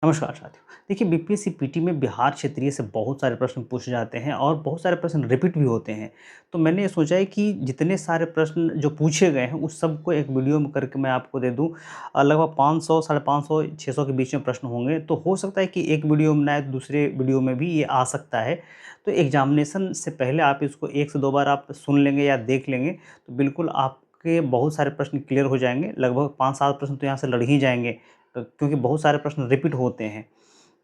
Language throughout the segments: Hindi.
नमस्कार साथियों। देखिए बीपीएससी पीटी में बिहार क्षेत्रीय से बहुत सारे प्रश्न पूछे जाते हैं और बहुत सारे प्रश्न रिपीट भी होते हैं। तो मैंने ये सोचा है कि जितने सारे प्रश्न जो पूछे गए हैं उस सबको एक वीडियो में करके मैं आपको दे दूँ। लगभग 500 साढ़े 500 600 के बीच में प्रश्न होंगे। तो हो सकता है कि एक वीडियो में ना आए तो दूसरे वीडियो में भी ये आ सकता है। तो एग्ज़ामिनेशन से पहले आप इसको 1 से 2 बार आप सुन लेंगे या देख लेंगे तो बिल्कुल आपके बहुत सारे प्रश्न क्लियर हो जाएँगे। लगभग 5-7 प्रश्न तो यहाँ से लड़ ही जाएँगे। क्योंकि बहुत सारे प्रश्न रिपीट होते हैं।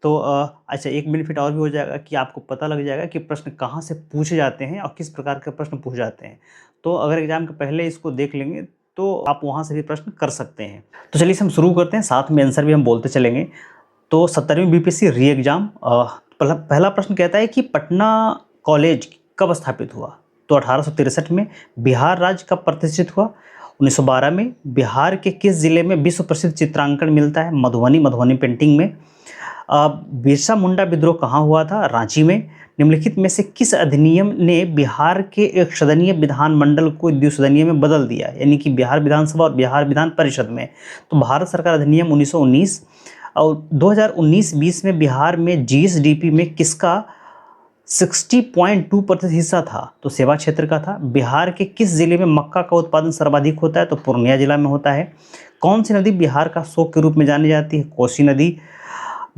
तो अच्छा एक बेनिफिट और भी हो जाएगा कि आपको पता लग जाएगा कि प्रश्न कहाँ से पूछे जाते हैं और किस प्रकार के प्रश्न पूछे जाते हैं। तो अगर एग्ज़ाम के पहले इसको देख लेंगे तो आप वहाँ से भी प्रश्न कर सकते हैं। तो चलिए हम शुरू करते हैं, साथ में आंसर भी हम बोलते चलेंगे। तो 17वीं बीपीएससी री एग्ज़ाम पहला प्रश्न कहता है कि पटना कॉलेज कब स्थापित हुआ? तो 1863 में। बिहार राज्य कब प्रतिष्ठित हुआ? 1912 में। बिहार के किस जिले में विश्व प्रसिद्ध चित्रांकन मिलता है? मधुबनी पेंटिंग में। बिरसा मुंडा विद्रोह कहाँ हुआ था? रांची में। निम्नलिखित में से किस अधिनियम ने बिहार के एक सदनीय विधानमंडल को द्विसदनीय में बदल दिया? यानी कि बिहार विधानसभा और बिहार विधान परिषद में। तो भारत सरकार अधिनियम 1919। और 2019-20 में बिहार में जीएसडीपी में किसका 60.2% हिस्सा था? तो सेवा क्षेत्र का था। बिहार के किस जिले में मक्का का उत्पादन सर्वाधिक होता है? तो पूर्णिया जिला में होता है। कौन सी नदी बिहार का शोक के रूप में जानी जाती है? कोसी नदी।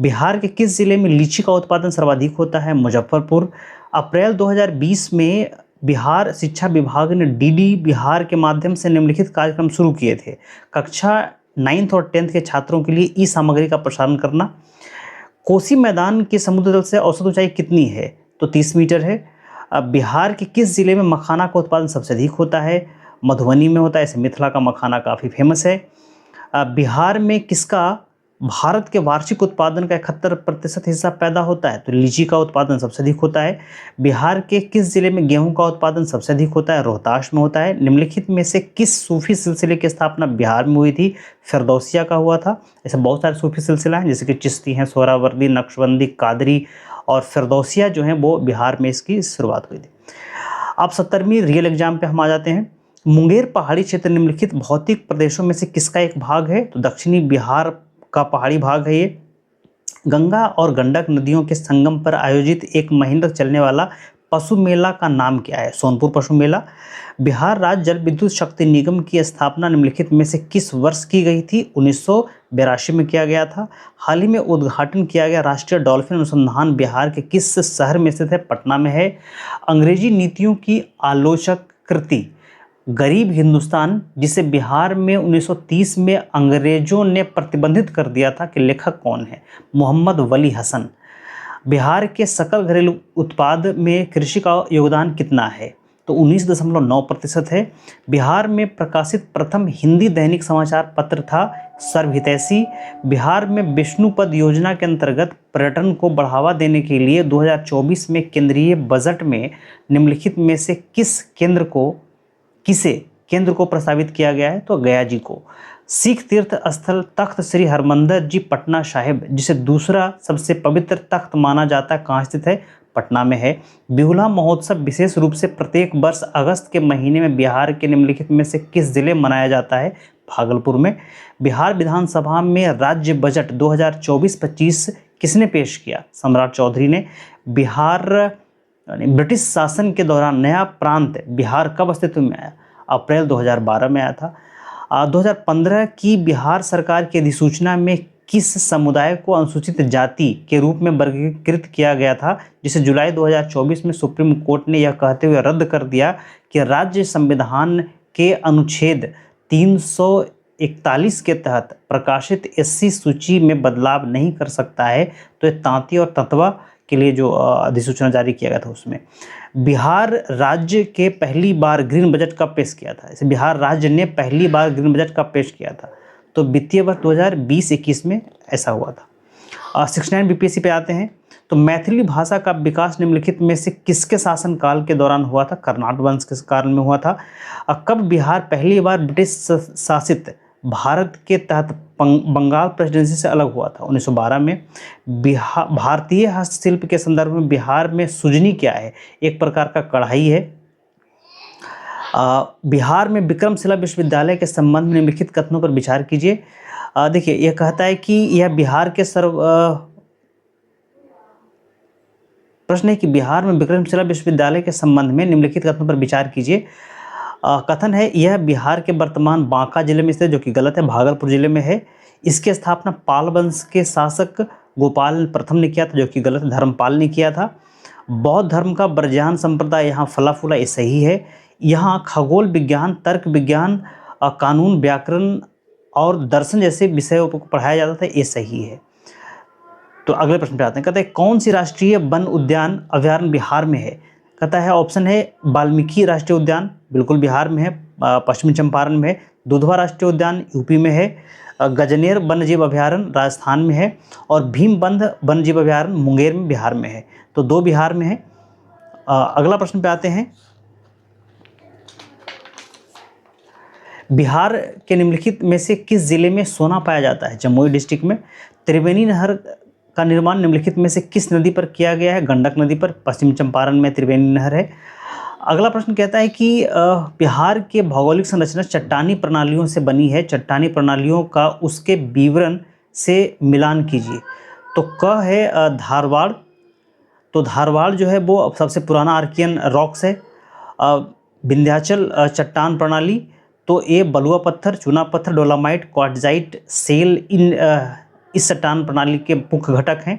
बिहार के किस जिले में लीची का उत्पादन सर्वाधिक होता है? मुजफ्फरपुर। अप्रैल 2020 में बिहार शिक्षा विभाग ने डीडी बिहार के माध्यम से निम्नलिखित कार्यक्रम शुरू किए थे। कक्षा 9th और 10th के छात्रों के लिए ई सामग्री का प्रसारण करना। कोसी मैदान के समुद्र तल से औसत ऊंचाई कितनी है? तो 30 मीटर है। अब बिहार के किस जिले में मखाना का उत्पादन सबसे अधिक होता है? मधुबनी में होता है। इसे मिथिला का मखाना काफ़ी फेमस है। बिहार में किसका भारत के वार्षिक उत्पादन का 71% हिस्सा पैदा होता है? तो लीची का उत्पादन सबसे अधिक होता है। बिहार के किस जिले में गेहूं का उत्पादन सबसे अधिक होता है? रोहतास में होता है। निम्नलिखित में से किस सूफी सिलसिले की स्थापना बिहार में हुई थी? फिरदौसिया का हुआ था। ऐसे बहुत सारे सूफी सिलसिला हैं जैसे कि चिश्ती हैं, सोहरावर्दी, नक्शबंदी, कादरी और फिरदौसिया जो हैं वो बिहार में इसकी शुरुआत हुई थी। अब 17वीं रियल एग्जाम पे हम आ जाते हैं। मुंगेर पहाड़ी क्षेत्र निम्नलिखित भौतिक प्रदेशों में से किसका एक भाग है? तो दक्षिणी बिहार का पहाड़ी भाग है ये। गंगा और गंडक नदियों के संगम पर आयोजित एक महीने तक चलने वाला पशु मेला का नाम क्या है? सोनपुर पशु मेला। बिहार राज्य जल विद्युत शक्ति निगम की स्थापना निम्नलिखित में से किस वर्ष की गई थी? 1982 में किया गया था। हाल ही में उद्घाटन किया गया राष्ट्रीय डॉल्फिन अनुसंधान बिहार के किस शहर में स्थित है? पटना में है। अंग्रेजी नीतियों की आलोचक कृति गरीब हिंदुस्तान, जिसे बिहार में 1930 में अंग्रेजों ने प्रतिबंधित कर दिया था, कि लेखक कौन है? मोहम्मद वली हसन। बिहार के सकल घरेलू उत्पाद में कृषि का योगदान कितना है? तो 19.9% है। बिहार में प्रकाशित प्रथम हिंदी दैनिक समाचार पत्र था सर्वहितैषी। बिहार में विष्णुपद योजना के अंतर्गत पर्यटन को बढ़ावा देने के लिए 2024 में केंद्रीय बजट में निम्नलिखित में से किसे केंद्र को प्रस्तावित किया गया है? तो गया जी को। सिख तीर्थ स्थल तख्त श्री हरमंदिर जी पटना साहिब, जिसे दूसरा सबसे पवित्र तख्त माना जाता है, कहाँ स्थित है? पटना में है। बिहुला महोत्सव विशेष रूप से प्रत्येक वर्ष अगस्त के महीने में बिहार के निम्नलिखित में से किस जिले में मनाया जाता है? भागलपुर में। बिहार विधानसभा में राज्य बजट 2024-25 किसने पेश किया? सम्राट चौधरी ने। बिहार ब्रिटिश शासन के दौरान नया प्रांत बिहार कब अस्तित्व में आया? अप्रैल 2012 में आया था। 2015 की बिहार सरकार की अधिसूचना में किस समुदाय को अनुसूचित जाति के रूप में वर्गीकृत किया गया था, जिसे जुलाई 2024 में सुप्रीम कोर्ट ने यह कहते हुए रद्द कर दिया कि राज्य संविधान के अनुच्छेद 341 के तहत प्रकाशित एससी सूची में बदलाव नहीं कर सकता है? तो ये तांती और तंतवा के लिए जो अधिसूचना जारी किया गया था उसमें। बिहार राज्य के पहली बार ग्रीन बजट कब पेश किया था? इसे बिहार राज्य ने पहली बार ग्रीन बजट कब पेश किया था? तो वित्तीय वर्ष 2020-21 में ऐसा हुआ था। 69 बीपीएससी पे आते हैं। तो मैथिली भाषा का विकास निम्नलिखित में से किसके शासनकाल के दौरान हुआ था? कर्नाट वंश के काल में हुआ था। कब बिहार पहली बार ब्रिटिश शासित भारत के तहत बंगाल प्रेसिडेंसी से अलग हुआ था? 1912 में। भारतीय हस्तशिल्प के संदर्भ में बिहार में सुजनी क्या है? एक प्रकार का कढ़ाई है। बिहार में विक्रमशिला विश्वविद्यालय के संबंध में निम्नलिखित कथनों पर विचार कीजिए। देखिए यह कहता है कि यह बिहार के प्रश्न है कि बिहार में विक्रमशिला विश्वविद्यालय के संबंध में निम्नलिखित कथनों पर विचार कीजिए। कथन है यह बिहार के वर्तमान बांका जिले में स्थित है, जो कि गलत है, भागलपुर जिले में है। इसकी स्थापना पाल वंश के शासक गोपाल प्रथम ने किया था, जो कि गलत है, धर्मपाल ने किया था। बौद्ध धर्म का ब्रजहान संप्रदाय यहाँ फला फूला, ये सही है। यहाँ खगोल विज्ञान, तर्क विज्ञान, कानून, व्याकरण और दर्शन जैसे विषयों को पढ़ाया जाता था, ये सही है। तो अगले प्रश्न पे आते हैं। कहते हैं कौन सी राष्ट्रीय वन उद्यान अभयारण्य बिहार में है? कहता है ऑप्शन है वाल्मीकि राष्ट्रीय उद्यान, बिल्कुल बिहार में है, पश्चिमी चंपारण में है। दुधवा राष्ट्रीय उद्यान यूपी में है। गजनेर वन्यजीव अभयारण्य राजस्थान में है। और भीमबंध वन्यजीव अभयारण्य मुंगेर में, बिहार में है। तो 2 बिहार में है। अगला प्रश्न पे आते हैं। बिहार के निम्नलिखित में से किस जिले में सोना पाया जाता है? जमुई डिस्ट्रिक्ट में। त्रिवेणी नहर का निर्माण निम्नलिखित में से किस नदी पर किया गया है? गंडक नदी पर। पश्चिम चंपारण में त्रिवेणी नहर है। अगला प्रश्न कहता है कि बिहार के भौगोलिक संरचना चट्टानी प्रणालियों से बनी है। चट्टानी प्रणालियों का उसके विवरण से मिलान कीजिए। तो क है धारवाड़। तो धारवाड़ जो है वो सबसे पुराना आर्कियन रॉक्स है। विंध्याचल चट्टान प्रणाली, तो ये बलुआ पत्थर, चूना पत्थर, डोलामाइट, क्वार्टजाइट, सेल इस चट्टान प्रणाली के मुख्य घटक हैं।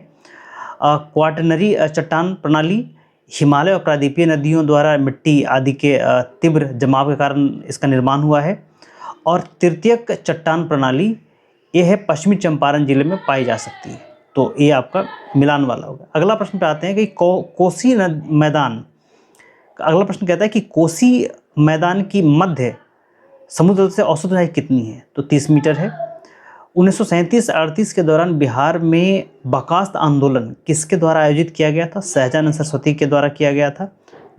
क्वाटरनरी चट्टान प्रणाली हिमालय और प्रायद्वीपीय नदियों द्वारा मिट्टी आदि के तीव्र जमाव के कारण इसका निर्माण हुआ है। और तृतीयक चट्टान प्रणाली ये है पश्चिमी चंपारण जिले में पाई जा सकती है। तो ये आपका मिलान वाला होगा। अगला प्रश्न पे आते हैं कि कोसी मैदान। अगला प्रश्न कहता है कि कोसी मैदान की मध्य समुद्र तल से औसत ऊंचाई कितनी है? तो 30 मीटर है। 1937-38 के दौरान बिहार में बर्खास्त आंदोलन किसके द्वारा आयोजित किया गया था? सहजानंद सरस्वती के द्वारा किया गया था।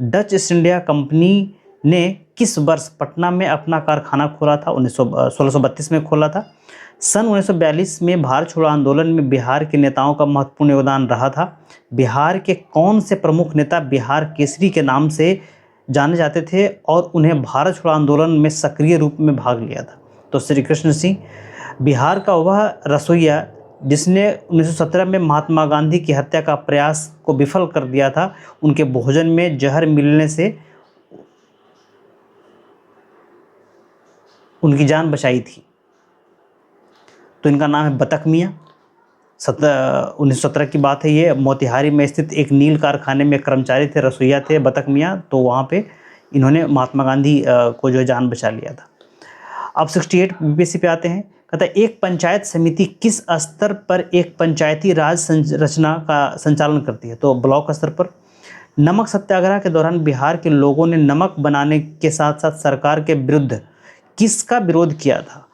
डच ईस्ट इंडिया कंपनी ने किस वर्ष पटना में अपना कारखाना खोला था? 1632 में खोला था। सन 1942 में भारत छोड़ो आंदोलन में बिहार के नेताओं का महत्वपूर्ण योगदान रहा था। बिहार के कौन से प्रमुख नेता बिहार केसरी के नाम से जाने जाते थे और उन्हें भारत छोड़ो आंदोलन में सक्रिय रूप में भाग लिया था? तो श्री कृष्ण सिंह। बिहार का वह रसोइया जिसने 1917 में महात्मा गांधी की हत्या का प्रयास को विफल कर दिया था, उनके भोजन में जहर मिलने से उनकी जान बचाई थी। तो इनका नाम है बतख मियाँ। 1917 की बात है ये। मोतिहारी में स्थित एक नील कारखाने में कर्मचारी थे, रसोइया थे बतख मियाँ। तो वहाँ पे इन्होंने महात्मा गांधी को जो जान बचा लिया था। अब 68 बीपीएससी पे आते हैं। कहता है एक पंचायत समिति किस स्तर पर एक पंचायती राज संरचना का संचालन करती है? तो ब्लॉक स्तर पर। नमक सत्याग्रह के दौरान बिहार के लोगों ने नमक बनाने के साथ साथ सरकार के विरुद्ध किसका विरोध किया था?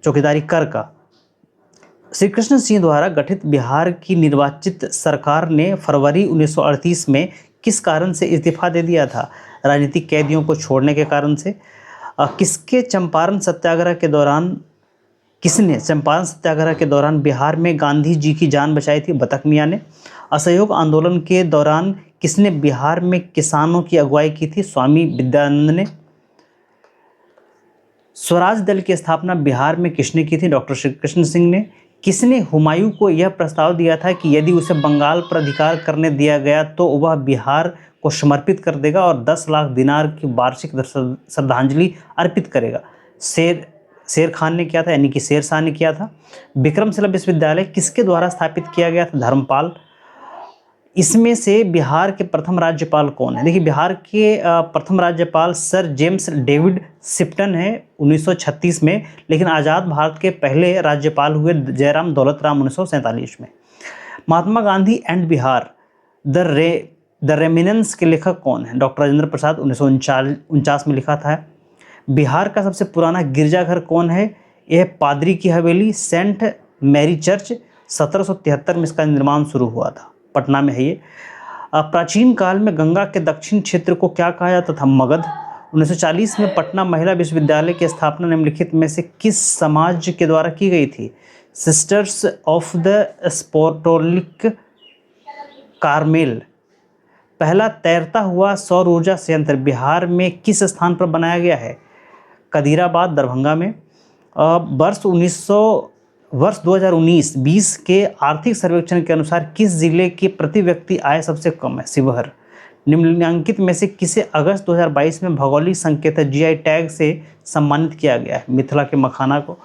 चौकीदारी कर का। श्री कृष्ण सिंह द्वारा गठित बिहार की निर्वाचित सरकार ने फरवरी 1938 में किस कारण से इस्तीफा दे दिया था? राजनीतिक कैदियों को छोड़ने के कारण से। किसने चंपारण सत्याग्रह के दौरान बिहार में गांधी जी की जान बचाई थी? बतख मियाँ ने। असहयोग आंदोलन के दौरान किसने बिहार में किसानों की अगुवाई की थी? स्वामी विद्यानंद ने। स्वराज दल की स्थापना बिहार में किसने की थी? डॉक्टर श्री कृष्ण सिंह ने। किसने हुमायूं को यह प्रस्ताव दिया था कि यदि उसे बंगाल पर अधिकार करने दिया गया तो वह बिहार को समर्पित कर देगा और 10 लाख दिनार की वार्षिक श्रद्धांजलि अर्पित करेगा? शेर खान ने किया था, यानी कि शेर शाह ने किया था। विक्रमशिला विश्वविद्यालय किसके द्वारा स्थापित किया गया था? धर्मपाल। इसमें से बिहार के प्रथम राज्यपाल कौन है? देखिए बिहार के प्रथम राज्यपाल सर जेम्स डेविड शिप्टन है 1936 में, लेकिन आज़ाद भारत के पहले राज्यपाल हुए जयराम दौलत राम 1947 में। Mahatma Gandhi and Bihar the reminiscences के लेखक कौन है? डॉक्टर राजेंद्र प्रसाद 1949 में लिखा था। बिहार का सबसे पुराना गिरजाघर कौन है? यह पादरी की हवेली सेंट मैरी चर्च। 1773 में इसका निर्माण शुरू हुआ था, पटना में है ये। प्राचीन काल में गंगा के दक्षिण क्षेत्र को क्या कहा जाता था? मगध। 1940 में पटना महिला विश्वविद्यालय की स्थापना निम्नलिखित में से किस समाज के द्वारा की गई थी? Sisters of the apostolic Carmel. पहला तैरता हुआ सौर ऊर्जा संयंत्र बिहार में किस स्थान पर बनाया गया है? कदीराबाद, दरभंगा में। वर्ष 2019-20 के आर्थिक सर्वेक्षण के अनुसार किस जिले की प्रति व्यक्ति आय सबसे कम है? शिवहर। निम्नलिखित में से किसे अगस्त 2022 में भौगोलिक संकेतक जीआई टैग से सम्मानित किया गया है? मिथिला के मखाना को।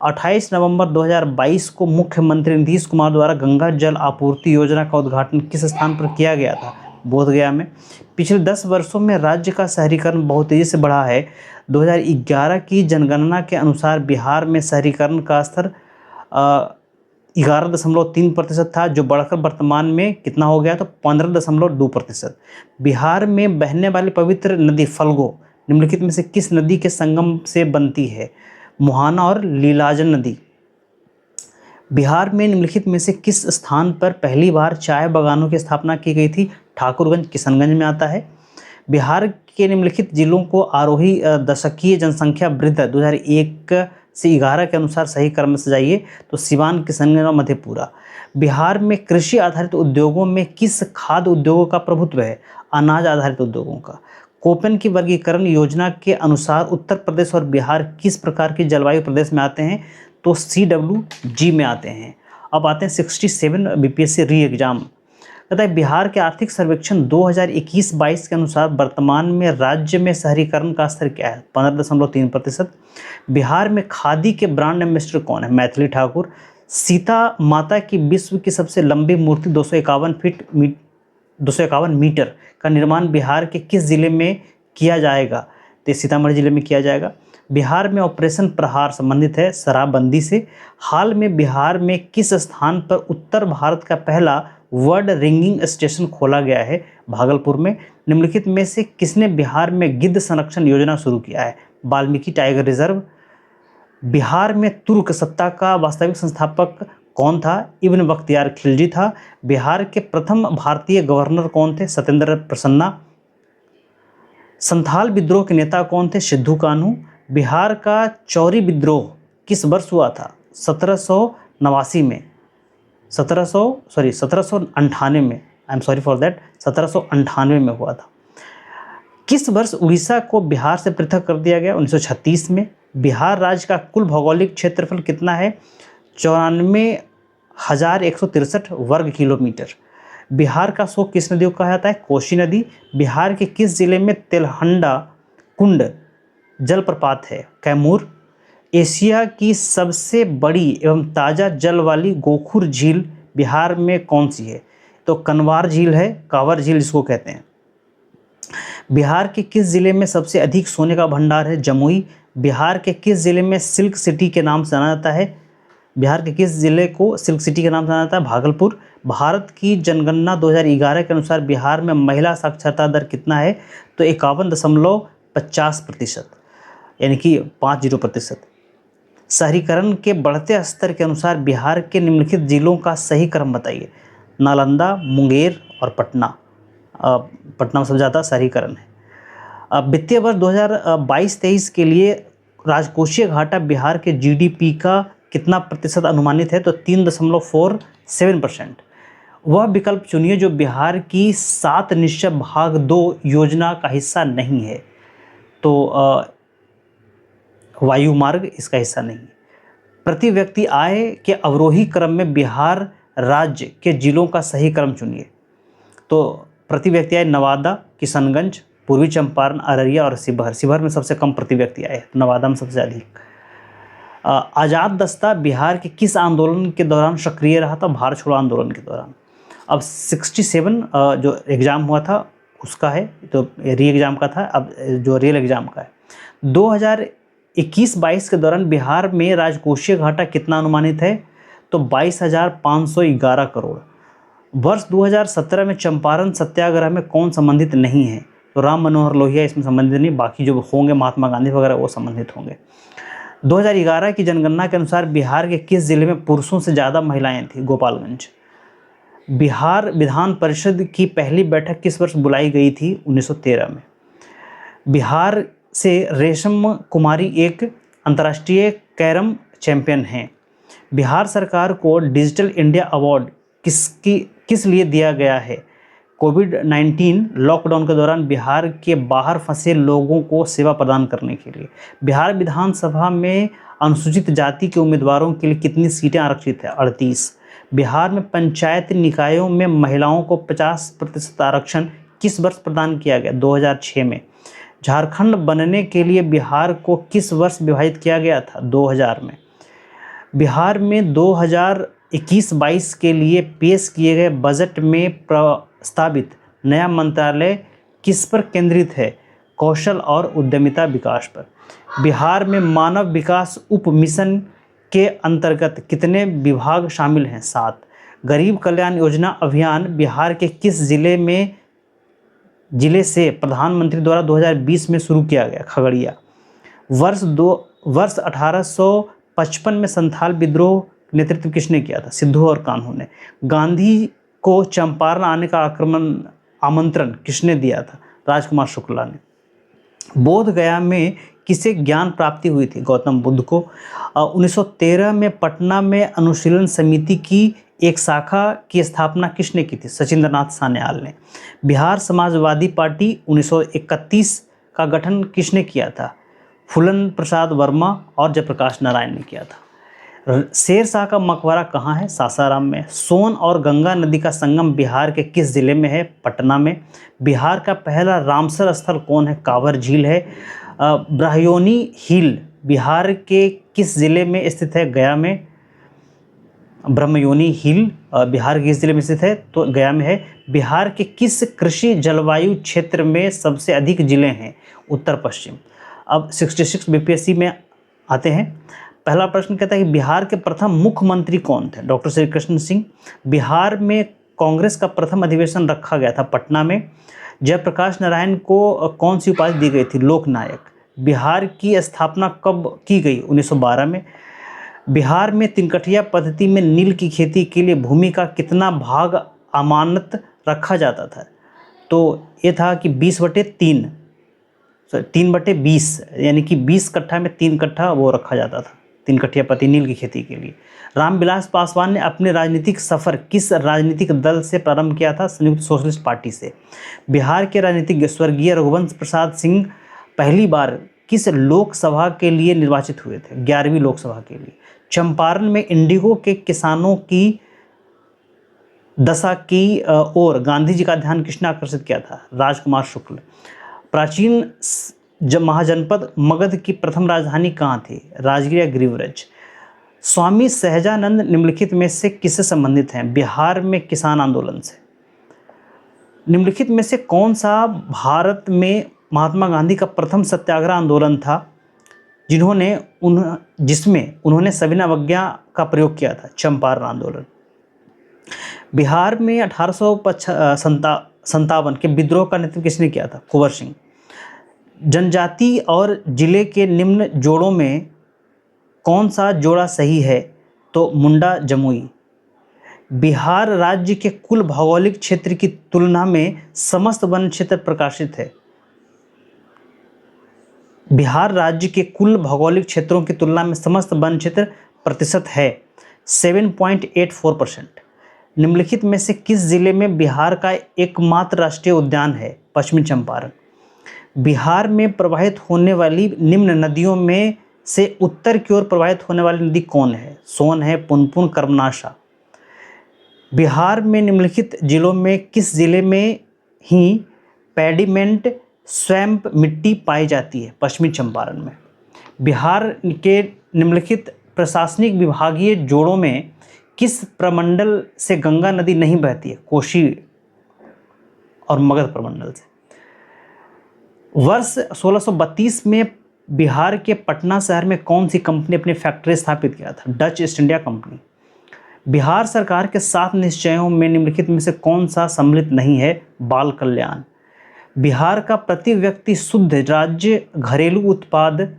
28 नवंबर 2022 को मुख्यमंत्री नीतीश कुमार द्वारा गंगा जल आपूर्ति योजना का उद्घाटन किस स्थान पर किया गया था? बोधगया में। पिछले 10 वर्षों में राज्य का शहरीकरण बहुत तेजी से बढ़ा है। 2011 की जनगणना के अनुसार बिहार में शहरीकरण का स्तर 11.3% था, जो बढ़कर वर्तमान में कितना हो गया? तो 15.2%। बिहार में बहने वाली पवित्र नदी फल्गु निम्नलिखित में से किस नदी के संगम से बनती है? मुहाना और लीलाजन नदी। बिहार में निम्नलिखित में से किस स्थान पर पहली बार चाय बागानों की स्थापना की गई थी? ठाकुरगंज, किशनगंज में आता है। बिहार के निम्नलिखित जिलों को आरोही दशकीय जनसंख्या वृद्धि 2001 से 11 के अनुसार सही क्रम में सजाइए। तो सिवान, किशनगंज और मधेपुरा। बिहार में कृषि आधारित उद्योगों में किस खाद्य उद्योगों का प्रभुत्व है? अनाज आधारित उद्योगों का। कोपेन की वर्गीकरण योजना के अनुसार उत्तर प्रदेश और बिहार किस प्रकार की जलवायु प्रदेश में आते हैं? तो CWG में आते हैं। अब आते हैं 67 BPSC री एग्जाम। कहता है बिहार के आर्थिक सर्वेक्षण 2021-22 के अनुसार वर्तमान में राज्य में शहरीकरण का स्तर क्या है? 15.3%। बिहार में खादी के ब्रांड एम्बेसडर कौन है? मैथिली ठाकुर। सीता माता की विश्व की सबसे लंबी मूर्ति 251 मीटर का निर्माण बिहार के किस जिले में किया जाएगा? तो सीतामढ़ी जिले में किया जाएगा। बिहार में ऑपरेशन प्रहार संबंधित है शराबबंदी से। हाल में बिहार में किस स्थान पर उत्तर भारत का पहला वर्ड रिंगिंग स्टेशन खोला गया है? भागलपुर में। निम्नलिखित में से किसने बिहार में गिद्ध संरक्षण योजना शुरू किया है? Valmiki tiger reserve. बिहार में तुर्क सत्ता का वास्तविक संस्थापक कौन था? इब्न बख्तियार खिलजी था। बिहार के प्रथम भारतीय गवर्नर कौन थे? सत्येंद्र प्रसन्ना। संथाल विद्रोह के नेता कौन थे? सिद्धू कान्हू। बिहार का चौरी विद्रोह किस वर्ष हुआ था? 1798 में। 1798 में, I am sorry for that, 1798 में हुआ था। किस वर्ष उड़ीसा को बिहार से पृथक कर दिया गया? 1936 में। बिहार राज्य का कुल भौगोलिक क्षेत्रफल कितना है? 94,163 वर्ग किलोमीटर। बिहार का शोक किस नदी को कहा जाता है? कोसी नदी। बिहार के किस जिले में तेलहंडा कुंड जलप्रपात है? कैमूर। एशिया की सबसे बड़ी एवं ताज़ा जल वाली गोखुर झील बिहार में कौन सी है? तो कनवार झील है, कांवर झील जिसको कहते हैं। बिहार के किस जिले में सबसे अधिक सोने का भंडार है? जमुई। बिहार के किस जिले में सिल्क सिटी के नाम से जाना जाता है? बिहार के किस जिले को सिल्क सिटी के नाम से जाना जाता है? भागलपुर। भारत की जनगणना 2011 के अनुसार बिहार में महिला साक्षरता दर कितना है? तो 51.50%, यानी कि 50%। शहरीकरण के बढ़ते स्तर के अनुसार बिहार के निम्नलिखित जिलों का सही क्रम बताइए। नालंदा, मुंगेर और पटना। पटना में सबसे ज़्यादा शहरीकरण है। वित्तीय वर्ष 2022-23 के लिए राजकोषीय घाटा बिहार के GDP का कितना प्रतिशत अनुमानित है? तो 3.47%। वह विकल्प चुनिए जो बिहार की 7 निश्चय भाग 2 योजना का हिस्सा नहीं है। तो वायु मार्ग इसका हिस्सा नहीं है। प्रति व्यक्ति आय के अवरोही क्रम में बिहार राज्य के जिलों का सही क्रम चुनिए। तो प्रति व्यक्ति आय नवादा, किशनगंज, पूर्वी चंपारण, अररिया और शिवहर। शिवहर में सबसे कम प्रति व्यक्ति आय, नवादा में सबसे अधिक। आज़ाद दस्ता बिहार के किस आंदोलन के दौरान सक्रिय रहा था? भारत छोड़ो आंदोलन के दौरान। अब 67 जो एग्ज़ाम हुआ था उसका है, तो री एग्ज़ाम का था, अब जो रियल एग्ज़ाम का है। 2021-22 के दौरान बिहार में राजकोषीय घाटा कितना अनुमानित है? तो 22,511 करोड़। वर्ष 2017 में चंपारण सत्याग्रह में कौन संबंधित नहीं है? तो राम मनोहर लोहिया इसमें संबंधित नहीं, बाकी जो होंगे महात्मा गांधी वगैरह वो संबंधित होंगे। 2011 की जनगणना के अनुसार बिहार के किस जिले में पुरुषों से ज़्यादा महिलाएं थी? गोपालगंज। बिहार विधान परिषद की पहली बैठक किस वर्ष बुलाई गई थी? 1913 में। बिहार से रेशम कुमारी एक अंतर्राष्ट्रीय कैरम चैंपियन हैं। बिहार सरकार को डिजिटल इंडिया अवार्ड किस लिए दिया गया है? कोविड-19 लॉकडाउन के दौरान बिहार के बाहर फंसे लोगों को सेवा प्रदान करने के लिए। बिहार विधानसभा में अनुसूचित जाति के उम्मीदवारों के लिए कितनी सीटें आरक्षित है? 38। बिहार में पंचायती निकायों में महिलाओं को 50% आरक्षण किस वर्ष प्रदान किया गया? 2006 में। झारखंड बनने के लिए बिहार को किस वर्ष विभाजित किया गया था? 2000 में। बिहार में 2021-22 के लिए पेश किए गए बजट में प्रस्तावित नया मंत्रालय किस पर केंद्रित है? कौशल और उद्यमिता विकास पर। बिहार में मानव विकास उप मिशन के अंतर्गत कितने विभाग शामिल हैं? 7। गरीब कल्याण योजना अभियान बिहार के किस जिले से प्रधानमंत्री द्वारा 2020 में शुरू किया गया? खगड़िया। वर्ष 1855 में संथाल विद्रोह नेतृत्व किसने किया था? सिद्धू और कान्हू ने। गांधी को चंपारण आने का आमंत्रण किसने दिया था? राजकुमार शुक्ला ने। बोध गया में किसे ज्ञान प्राप्ति हुई थी? गौतम बुद्ध को। 1913 में पटना में अनुशीलन समिति की एक शाखा की स्थापना किसने की थी? सचिंद्रनाथ सान्याल ने। बिहार समाजवादी पार्टी 1931 का गठन किसने किया था? फूलन प्रसाद वर्मा और जयप्रकाश नारायण ने किया था। शेरशाह का मकबरा कहाँ है? सासाराम में। सोन और गंगा नदी का संगम बिहार के किस जिले में है? पटना में। बिहार का पहला रामसर स्थल कौन है? कांवर झील है। ब्राह्योनी हिल बिहार के किस जिले में स्थित है? गया में। ब्रह्मयोनी हिल बिहार के किस जिले में स्थित है? तो गया में है। बिहार के किस कृषि जलवायु क्षेत्र में सबसे अधिक जिले हैं? उत्तर पश्चिम। अब 66 बीपीएससी में आते हैं। पहला प्रश्न कहता है कि बिहार के प्रथम मुख्यमंत्री कौन थे? डॉक्टर श्री कृष्ण सिंह। बिहार में कांग्रेस का प्रथम अधिवेशन रखा गया था पटना में। जयप्रकाश नारायण को कौन सी उपाधि दी गई थी? लोकनायक। बिहार की स्थापना कब की गई? 1912 में। बिहार में तिनकठिया पद्धति में नील की खेती के लिए भूमि का कितना भाग अमानत रखा जाता था? तो ये था कि 20/3, 3/20, यानी कि 20 कट्ठा में 3 कट्ठा वो रखा जाता था तिनकठिया पद्धति नील की खेती के लिए। रामविलास पासवान ने अपने राजनीतिक सफर किस राजनीतिक दल से प्रारंभ किया था? संयुक्त सोशलिस्ट पार्टी से। बिहार के राजनीतिज्ञ स्वर्गीय रघुवंश प्रसाद सिंह पहली बार किस लोकसभा के लिए निर्वाचित हुए थे? 11वीं लोकसभा के लिए। चंपारण में इंडिगो के किसानों की दशा की ओर गांधी जी का ध्यान किसने आकर्षित किया था? राजकुमार शुक्ल। प्राचीन महाजनपद मगध की प्रथम राजधानी कहाँ थी? राजगीर या गिरिव्रज। स्वामी सहजानंद निम्नलिखित में से किससे संबंधित हैं? बिहार में किसान आंदोलन से। निम्नलिखित में से कौन सा भारत में महात्मा गांधी का प्रथम सत्याग्रह आंदोलन था जिसमें उन्होंने सविनय अवज्ञा का प्रयोग किया था? चंपारण आंदोलन। बिहार में 1857 के विद्रोह का नेतृत्व किसने किया था? कुंवर सिंह। जनजाति और जिले के निम्न जोड़ों में कौन सा जोड़ा सही है? तो मुंडा जमुई। बिहार राज्य के कुल भौगोलिक क्षेत्र की तुलना में समस्त वन क्षेत्र प्रकाशित है। बिहार राज्य के कुल भौगोलिक क्षेत्रों की तुलना में समस्त वन क्षेत्र प्रतिशत है 7.84%। निम्नलिखित में से किस जिले में बिहार का एकमात्र राष्ट्रीय उद्यान है? पश्चिमी चंपारण। बिहार में प्रवाहित होने वाली निम्न नदियों में से उत्तर की ओर प्रवाहित होने वाली नदी कौन है? सोन है, पुनपुन, कर्मनाशा। बिहार में निम्नलिखित जिलों में किस जिले में ही पेडिमेंट स्वैम्प मिट्टी पाई जाती है? पश्चिमी चंपारण में। बिहार के निम्नलिखित प्रशासनिक विभागीय जोड़ों में किस प्रमंडल से गंगा नदी नहीं बहती है? कोशी और मगध प्रमंडल से। वर्ष 1632 में बिहार के पटना शहर में कौन सी कंपनी अपनी फैक्ट्री स्थापित किया था? Dutch east India company. Bihar सरकार के 7 निश्चयों में निम्नलिखित में से कौन सा सम्मिलित नहीं है? बाल कल्याण। बिहार का प्रति व्यक्ति शुद्ध राज्य घरेलू उत्पाद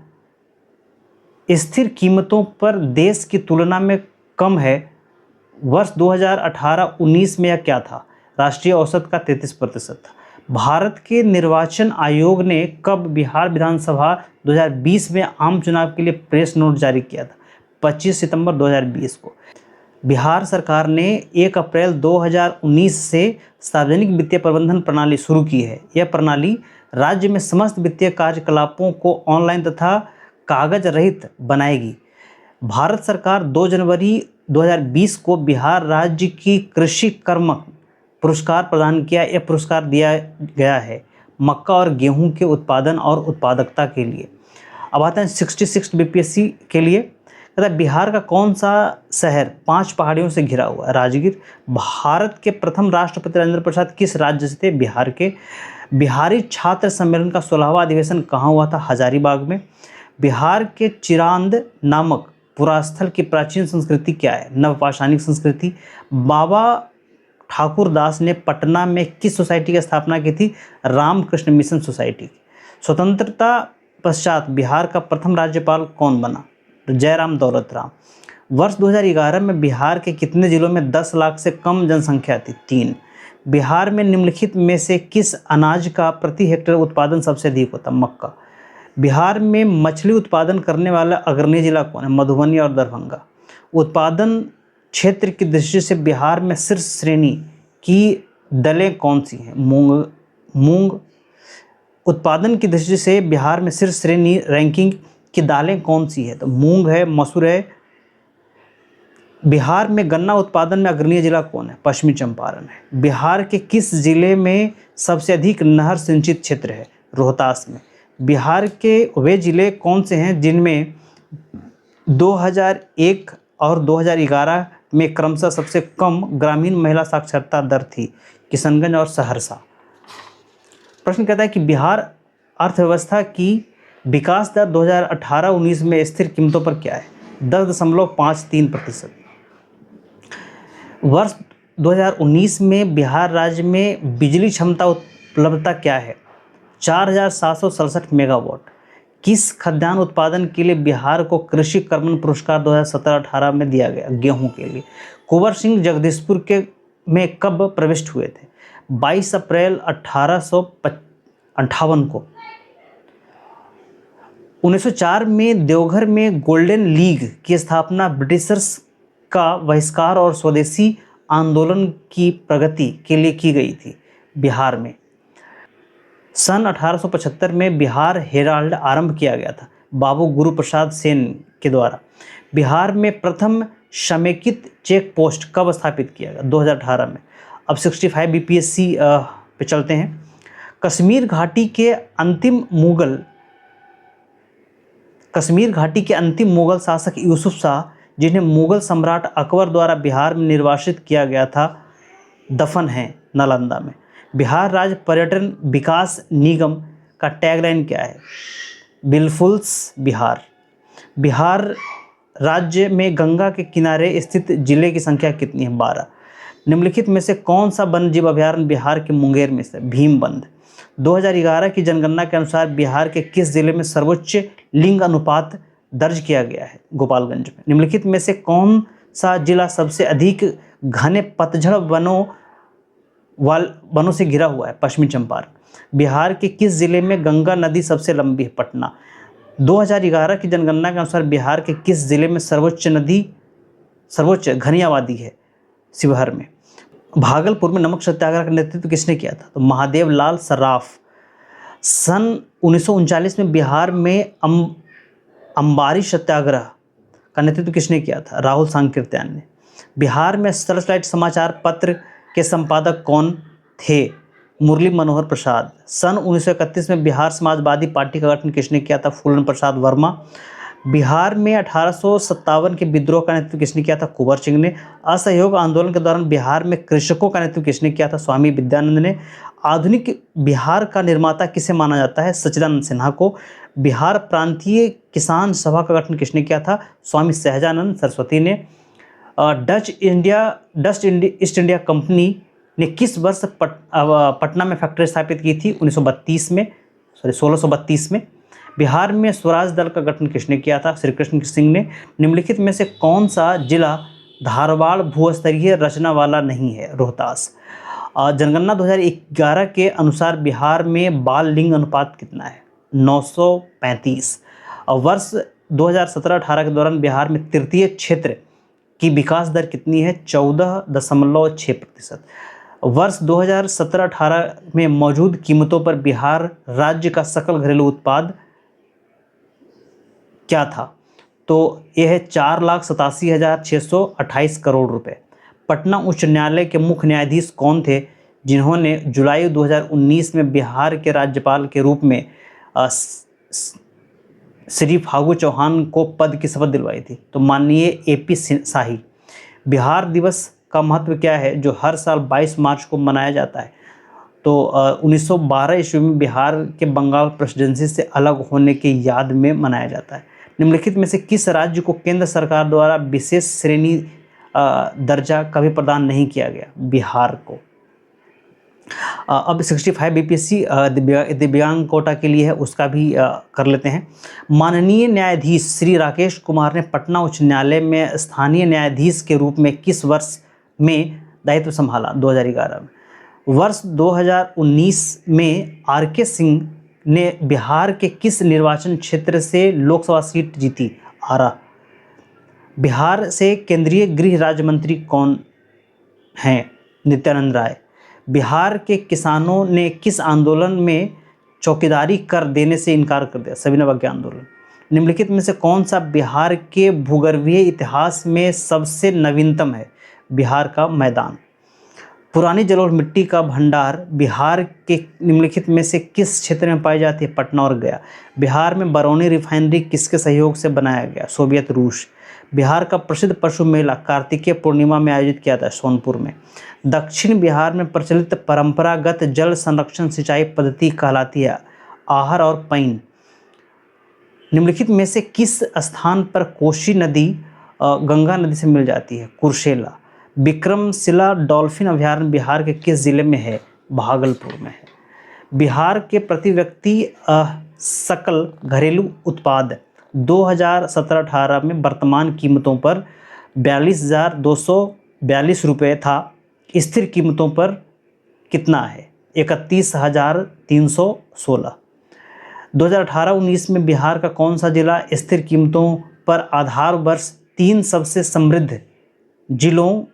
स्थिर कीमतों पर देश की तुलना में कम है। वर्ष 2018-19 में यह क्या था? राष्ट्रीय औसत का 33% था। भारत के निर्वाचन आयोग ने कब बिहार विधानसभा 2020 में आम चुनाव के लिए प्रेस नोट जारी किया था? 25 सितंबर 2020 को। बिहार सरकार ने 1 अप्रैल 2019 से सार्वजनिक वित्तीय प्रबंधन प्रणाली शुरू की है। यह प्रणाली राज्य में समस्त वित्तीय कार्यकलापों को ऑनलाइन तथा कागज रहित बनाएगी। भारत सरकार 2 जनवरी 2020 को बिहार राज्य की कृषि कर्मक पुरस्कार प्रदान किया। यह पुरस्कार दिया गया है मक्का और गेहूं के उत्पादन और उत्पादकता के लिए। अब आते हैं 66 बीपीएससी के लिए। कहता है बिहार का कौन सा शहर 5 पहाड़ियों से घिरा हुआ है? राजगीर। भारत के प्रथम राष्ट्रपति राजेंद्र प्रसाद किस राज्य से थे? बिहार के। बिहारी छात्र सम्मेलन का 16वां अधिवेशन कहाँ हुआ था? हजारीबाग में। बिहार के चिरांद नामक पुरास्थल की प्राचीन संस्कृति क्या है? नवपाषाणिक संस्कृति। बाबा ठाकुर दास ने पटना में किस सोसाइटी की स्थापना की थी? Ramakrishna mission society. स्वतंत्रता पश्चात बिहार का प्रथम राज्यपाल कौन बना? जयराम दौलत राम। वर्ष 2011 में बिहार के कितने जिलों में 10 लाख से कम जनसंख्या थी? 3। बिहार में निम्नलिखित में से किस अनाज का प्रति हेक्टेयर उत्पादन सबसे अधिक होता? मक्का। बिहार में मछली उत्पादन करने वाला अग्रणी जिला कौन है? मधुबनी और दरभंगा। उत्पादन क्षेत्र की दृष्टि से बिहार में शीर्ष श्रेणी की दलें कौन सी हैं? मूंग। उत्पादन की दृष्टि से बिहार में शीर्ष श्रेणी रैंकिंग की दालें कौन सी है? तो मूंग है, मसूर है। बिहार में गन्ना उत्पादन में अग्रणी जिला कौन है? पश्चिमी चंपारण है। बिहार के किस जिले में सबसे अधिक नहर सिंचित क्षेत्र है? रोहतास में। बिहार के वे जिले कौन से हैं जिनमें 2001 और 2011 में क्रमशः सबसे कम ग्रामीण महिला साक्षरता दर थी? किशनगंज और सहरसा। प्रश्न कहता है कि बिहार अर्थव्यवस्था की विकास दर 2018-19 में स्थिर कीमतों पर क्या है? 10.53%। वर्ष 2019 में बिहार राज्य में बिजली क्षमता उपलब्धता क्या है? 4767 मेगावाट। किस खाद्यान्न उत्पादन के लिए बिहार को कृषि कर्मण पुरस्कार 2017-18 में दिया गया? गेहूं के लिए। कुंवर सिंह जगदीशपुर में कब प्रविष्ट हुए थे? 22 अप्रैल 1858 को। 1904 में देवघर में गोल्डन लीग की स्थापना ब्रिटिशर्स का बहिष्कार और स्वदेशी आंदोलन की प्रगति के लिए की गई थी। बिहार में सन 1875 में बिहार हेराल्ड आरंभ किया गया था बाबू गुरु प्रसाद सेन के द्वारा। बिहार में प्रथम समेकित चेक पोस्ट कब स्थापित किया गया? 2018 में। अब 65 बीपीएससी पे चलते हैं। कश्मीर घाटी के अंतिम मुगल शासक यूसुफ शाह, जिन्हें मुगल सम्राट अकबर द्वारा बिहार में निर्वासित किया गया था, दफन हैं नालंदा में। बिहार राज्य पर्यटन विकास निगम का टैगलाइन क्या है? बिलफुल्स बिहार। बिहार राज्य में गंगा के किनारे स्थित जिले की संख्या कितनी है? 12। निम्नलिखित में से कौन सा वन्यजीव अभयारण्य बिहार के मुंगेर में स्थित? भीमबंध। 2011 की जनगणना के अनुसार बिहार के किस जिले में सर्वोच्च लिंग अनुपात दर्ज किया गया है? गोपालगंज में। निम्नलिखित में से कौन सा जिला सबसे अधिक घने पतझड़ वनों से घिरा हुआ है? पश्चिमी चंपारण। बिहार के किस जिले में गंगा नदी सबसे लंबी है? पटना। 2011 की जनगणना के अनुसार बिहार के किस जिले में सर्वोच्च घनी आबादी है? शिवहर में। भागलपुर में नमक सत्याग्रह का नेतृत्व किसने किया था? तो महादेव लाल सराफ। सन 1939 में बिहार में अंबारी सत्याग्रह का नेतृत्व किसने किया था? राहुल सांकृत्यायन ने। बिहार में सर्चलाइट समाचार पत्र के संपादक कौन थे? मुरली मनोहर प्रसाद। सन 1931 में बिहार समाजवादी पार्टी का गठन किसने किया था? फूलन प्रसाद वर्मा। बिहार में 1857 के विद्रोह का नेतृत्व किसने किया था? कुंवर सिंह ने। असहयोग आंदोलन के दौरान बिहार में कृषकों का नेतृत्व किसने किया था? स्वामी विद्यानंद ने। आधुनिक बिहार का निर्माता किसे माना जाता है? सच्चिदानंद सिन्हा को। बिहार प्रांतीय किसान सभा का गठन किसने किया था? स्वामी सहजानंद सरस्वती ने। ईस्ट इंडिया कंपनी ने किस वर्ष पटना में फैक्ट्री स्थापित की थी? 1632 में। बिहार में स्वराज दल का गठन किसने किया था? श्री कृष्ण सिंह ने। निम्नलिखित में से कौन सा जिला धारवाड़ भूस्तरीय रचना वाला नहीं है? रोहतास। जनगणना 2011 के अनुसार बिहार में बाल लिंग अनुपात कितना है? 935। वर्ष 2017-18 के दौरान बिहार में तृतीय क्षेत्र की विकास दर कितनी है? 14.6%। वर्ष 2017-18 में मौजूद कीमतों पर बिहार राज्य का सकल घरेलू उत्पाद क्या था? तो यह है 4,87,628 करोड़ रुपए। पटना उच्च न्यायालय के मुख्य न्यायाधीश कौन थे जिन्होंने जुलाई 2019 में बिहार के राज्यपाल के रूप में श्री फागू चौहान को पद की शपथ दिलवाई थी? तो माननीय AP शाही। बिहार दिवस का महत्व क्या है जो हर साल 22 मार्च को मनाया जाता है? तो 1912 ईस्वी में बिहार के बंगाल प्रेसिडेंसी से अलग होने की याद में मनाया जाता है। निम्नलिखित में से किस राज्य को केंद्र सरकार द्वारा विशेष श्रेणी दर्जा कभी प्रदान नहीं किया गया? बिहार को। अब 65 BPSC दिव्यांग कोटा के लिए है, उसका भी कर लेते हैं। माननीय न्यायाधीश श्री राकेश कुमार ने पटना उच्च न्यायालय में स्थानीय न्यायाधीश के रूप में किस वर्ष में दायित्व संभाला? 2011 में। वर्ष 2019 में RK सिंह ने बिहार के किस निर्वाचन क्षेत्र से लोकसभा सीट जीती? आरा। बिहार से केंद्रीय गृह राज्य मंत्री कौन हैं? नित्यानंद राय। बिहार के किसानों ने किस आंदोलन में चौकीदारी कर देने से इनकार कर दिया? सविनय अवज्ञा आंदोलन। निम्नलिखित में से कौन सा बिहार के भूगर्भीय इतिहास में सबसे नवीनतम है? बिहार का मैदान। पुरानी जलोढ़ मिट्टी का भंडार बिहार के निम्नलिखित में से किस क्षेत्र में पाई जाती है? पटना और गया। बिहार में बरौनी रिफाइनरी किसके सहयोग से बनाया गया? सोवियत रूस। बिहार का प्रसिद्ध पशु मेला कार्तिकीय पूर्णिमा में आयोजित किया था? सोनपुर में। दक्षिण बिहार में प्रचलित परंपरागत जल संरक्षण सिंचाई पद्धति कहलाती है? आहर और पैन। निम्नलिखित में से किस स्थान पर कोसी नदी गंगा नदी से मिल जाती है? कुर्सेला। विक्रमशिला डॉल्फिन अभयारण्य बिहार के किस जिले में है? भागलपुर में है। बिहार के प्रति व्यक्ति सकल घरेलू उत्पाद 2017-18 में वर्तमान कीमतों पर 42,242 रुपये था। स्थिर कीमतों पर कितना है? 31,316। 2018-19 में बिहार का कौन सा जिला स्थिर कीमतों पर आधार वर्ष 3 सबसे समृद्ध जिलों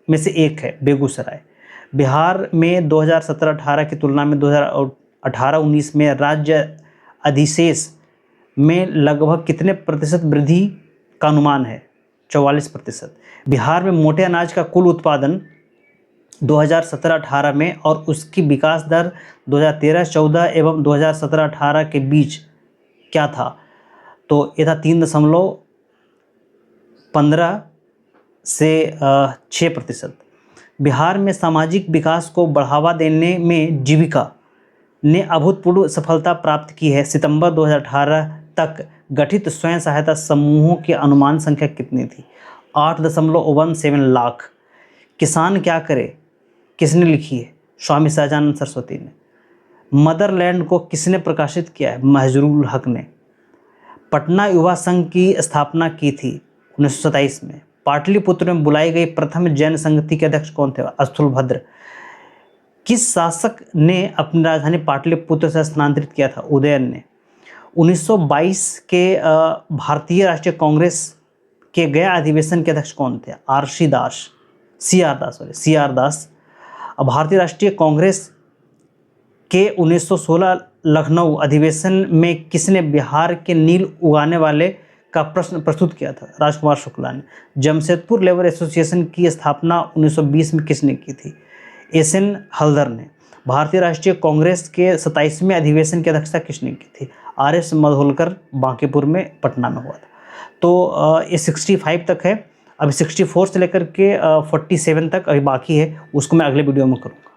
में से एक है? बेगूसराय। बिहार में 2017-18 की तुलना में 2018-19 में राज्य अधिशेष में लगभग कितने प्रतिशत वृद्धि का अनुमान है? 44%। बिहार में मोटे अनाज का कुल उत्पादन 2017-18 में और उसकी विकास दर 2013-14 एवं 2017-18 के बीच क्या था? तो यह था 3.15 से 6%। बिहार में सामाजिक विकास को बढ़ावा देने में जीविका ने अभूतपूर्व सफलता प्राप्त की है। सितंबर 2018 तक गठित स्वयं सहायता समूहों की अनुमान संख्या कितनी थी? 8.17 लाख। किसान क्या करे किसने लिखी है? स्वामी सहजानंद सरस्वती ने। मदरलैंड को किसने प्रकाशित किया है? महजरूल हक ने। पटना युवा संघ की स्थापना की थी 1927 में। पाटलिपुत्र में बुलाई गई प्रथम जैन संगति के अध्यक्ष कौन थे? स्थूलभद्र। किस शासक ने अपनी राजधानी पाटलिपुत्र से स्थानांतरित किया था? उदयन ने। 1922 के भारतीय राष्ट्रीय कांग्रेस के गया अधिवेशन के अध्यक्ष कौन थे? CR दास। भारतीय राष्ट्रीय कांग्रेस के 1916 लखनऊ अधिवेशन में किसने बिहार के नील उगाने वाले का प्रश्न प्रस्तुत किया था? राजकुमार शुक्ला ने। जमशेदपुर लेबर एसोसिएशन की स्थापना 1920 में किसने की थी? SN हल्दर ने। भारतीय राष्ट्रीय कांग्रेस के 27वें अधिवेशन की अध्यक्षता किसने की थी? RS मधोलकर बांकीपुर में पटना में हुआ था। तो ये 65 तक है। अभी 64 से लेकर के 47 तक अभी बाकी है, उसको मैं अगले वीडियो में करूँगा।